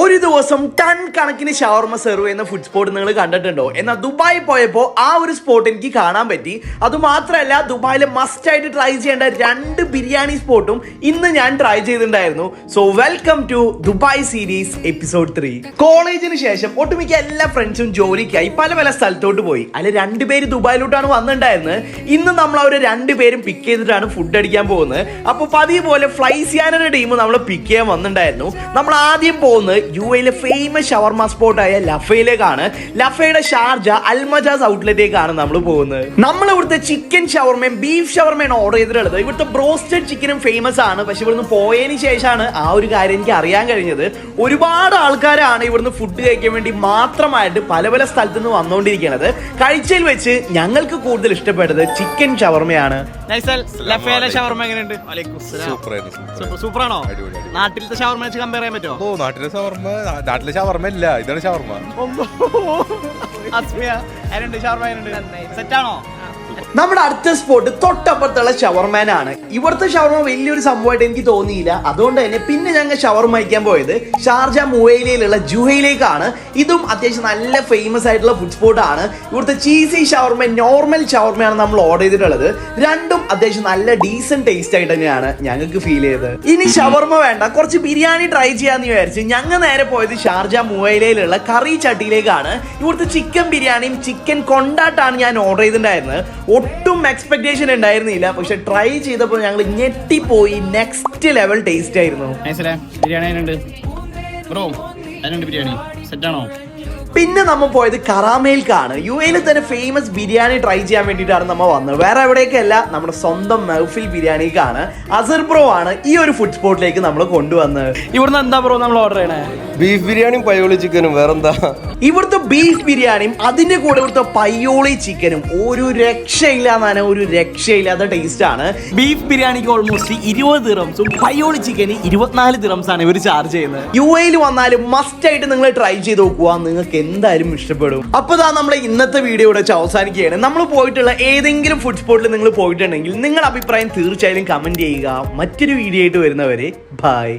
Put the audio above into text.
ഒരു ദിവസം ടൺ കണക്കിന് ഷവർമ സെർവ് ചെയ്യുന്ന ഫുഡ് സ്പോട്ട് നിങ്ങൾ കണ്ടിട്ടുണ്ടോ? എന്നാൽ ദുബായി പോയപ്പോൾ ആ ഒരു സ്പോട്ട് എനിക്ക് കാണാൻ പറ്റി. അതുമാത്രമല്ല, ദുബായിലെ മസ്റ്റ് ആയിട്ട് ട്രൈ ചെയ്യേണ്ട 2 ബിരിയാണി സ്പോട്ടും ഇന്ന് ഞാൻ ട്രൈ ചെയ്തിട്ടുണ്ടായിരുന്നു. So welcome to Dubai series episode 3. കോളേജിന് ശേഷം ഒട്ടുമിക്ക എല്ലാ ഫ്രണ്ട്സും ജോലിക്കായി പല പല സ്ഥലത്തോട്ട് പോയി. അതിൽ 2 പേര് ദുബായിലോട്ടാണ് വന്നിട്ടുണ്ടായിരുന്നത്. ഇന്ന് നമ്മൾ അവർ 2 പേരും പിക്ക് ചെയ്തിട്ടാണ് ഫുഡ് അടിക്കാൻ പോകുന്നത്. അപ്പോൾ പതിവ് പോലെ ഫ്ലൈസിയാനയുടെ ടീം നമ്മൾ പിക്ക് ചെയ്യാൻ വന്നിട്ടുണ്ടായിരുന്നു. നമ്മൾ ആദ്യം പോകുന്നത് യുഎയിലെ ഫേമസ് ഷവർമ സ്പോട്ടായ ലഫയിലേക്കാണ്. ലഫയുടെ ഷാർജ അൽമജാസ് ഔട്ട്ലെറ്റിലേക്കാണ് നമ്മൾ പോകുന്നത്. നമ്മൾ ഇവിടുത്തെ ചിക്കൻ ഷവർമയും ബീഫ് ഷവർമയാണ് ഓർഡർ ചെയ്തിട്ടുള്ളത്. ഇവിടുത്തെ ബ്രോസ്റ്റഡ് ചിക്കനും ഫേമസ് ആണ്. പക്ഷെ ഇവിടുന്ന് പോയതിന് ശേഷമാണ് ആ ഒരു കാര്യം എനിക്ക് അറിയാൻ കഴിഞ്ഞത്. ഒരുപാട് ആൾക്കാരാണ് ഇവിടുന്ന് ഫുഡ് കഴിക്കാൻ വേണ്ടി മാത്രമായിട്ട് പല പല സ്ഥലത്തു നിന്ന് വന്നുകൊണ്ടിരിക്കുന്നത്. കഴിച്ചതിൽ വെച്ച് ഞങ്ങൾക്ക് കൂടുതൽ ഇഷ്ടപ്പെട്ടത് ചിക്കൻ ഷവർമയാണ്. സൂപ്പറാണോ? നാട്ടിലത്തെ ഷവർമ വെച്ച് കമ്പയർ ചെയ്യാൻ പറ്റുമോ? നാട്ടിലെ ഷവർമ ഇല്ല, ഇതാണ് ഷവർമ. സെറ്റാണോ? നമ്മുടെ അടുത്ത സ്പോട്ട് തൊട്ടപ്പുറത്തുള്ള ഷവർമാനാണ്. ഇവിടുത്തെ ഷവർമ വലിയൊരു സംഭവമായിട്ട് എനിക്ക് തോന്നിയില്ല. അതുകൊണ്ട് തന്നെ പിന്നെ ഞങ്ങൾ ഷവർമ കഴിക്കാൻ പോയത് ഷാർജ മുവൈലയിലുള്ള ജുഹയിലേക്കാണ്. ഇതും അത്യാവശ്യം നല്ല ഫേമസ് ആയിട്ടുള്ള ഫുഡ് സ്പോട്ടാണ്. ഇവിടുത്തെ ചീസി ഷവർമ, നോർമൽ ഷവർമയാണ് നമ്മൾ ഓർഡർ ചെയ്തിട്ടുള്ളത്. രണ്ടും അത്യാവശ്യം നല്ല ഡീസന്റ് ടേസ്റ്റ് ആയിട്ട് തന്നെയാണ് ഞങ്ങൾക്ക് ഫീൽ ചെയ്തത്. ഇനി ഷവർമ വേണ്ട, കുറച്ച് ബിരിയാണി ട്രൈ ചെയ്യാന്ന് വിചാരിച്ച് ഞങ്ങൾ നേരെ പോയത് ഷാർജ മുവൈലയിലുള്ള കറി ചട്ടിയിലേക്കാണ്. ഇവിടുത്തെ ചിക്കൻ ബിരിയാണിയും ചിക്കൻ കൊണ്ടാട്ടാണ് ഞാൻ ഓർഡർ ചെയ്തിട്ടുണ്ടായിരുന്നത്. ഒട്ടും എക്സ്പെക്ടേഷൻ ഉണ്ടായിരുന്നില്ല, പക്ഷെ ട്രൈ ചെയ്തപ്പോൾ ഞങ്ങൾ ഞെട്ടിപ്പോയി. നെക്സ്റ്റ് ലെവൽ ടേസ്റ്റ് ആയിരുന്നു. പിന്നെ നമ്മൾ പോയത് കറാമയിൽക്കാണ്. യുഎയിൽ തന്നെ ഫേമസ് ബിരിയാണി ട്രൈ ചെയ്യാൻ വേണ്ടിയിട്ടാണ് നമ്മൾ വന്നത്. വേറെ എവിടേക്കല്ല, നമ്മുടെ സ്വന്തം മെഹഫിൽ ബിരിയാണിക്കാണ്. അസർ ബ്രോ ആണ് ഈ ഒരു ഫുഡ് സ്പോട്ടിലേക്ക് നമ്മൾ കൊണ്ടുവന്നത്. ഇവിടുന്ന് എന്താ ബ്രോ നമ്മൾ ഓർഡർ ചെയ്യണേ? ബീഫ് ബിരിയാണിയും പയ്യോളി ചിക്കനും. വേറെന്താ? ഇവിടുത്തെ ബീഫ് ബിരിയാണിയും അതിന്റെ കൂടെ ഇവിടുത്തെ പയ്യോളി ചിക്കനും ഒരു രക്ഷയില്ലാന്നാണ്, ഒരു രക്ഷയില്ലാത്ത ടേസ്റ്റ് ആണ്. ബീഫ് ബിരിയാണിക്ക് ഓൾമോസ്റ്റ് 20 ദിറംസും പയ്യോളി ചിക്കന് 24 ദിറംസാണ് ഇവർ ചാർജ് ചെയ്യുന്നത്. യുഎയിൽ വന്നാലും മസ്റ്റ് ആയിട്ട് നിങ്ങൾ ട്രൈ ചെയ്ത് നോക്കുക, നിങ്ങൾക്ക് എന്തായാലും ഇഷ്ടപ്പെടും. അപ്പോൾ നമ്മൾ ഇന്നത്തെ വീഡിയോ ഇവിടെ അവസാനിക്കുകയാണ്. നമ്മൾ പോയിട്ടുള്ള ഏതെങ്കിലും ഫുഡ് സ്പോട്ടിൽ നിങ്ങൾ പോയിട്ടുണ്ടെങ്കിൽ നിങ്ങളുടെ അഭിപ്രായം തീർച്ചയായും കമന്റ് ചെയ്യുക. മറ്റൊരു വീഡിയോ ആയിട്ട് വരുന്നവരെ ബൈ.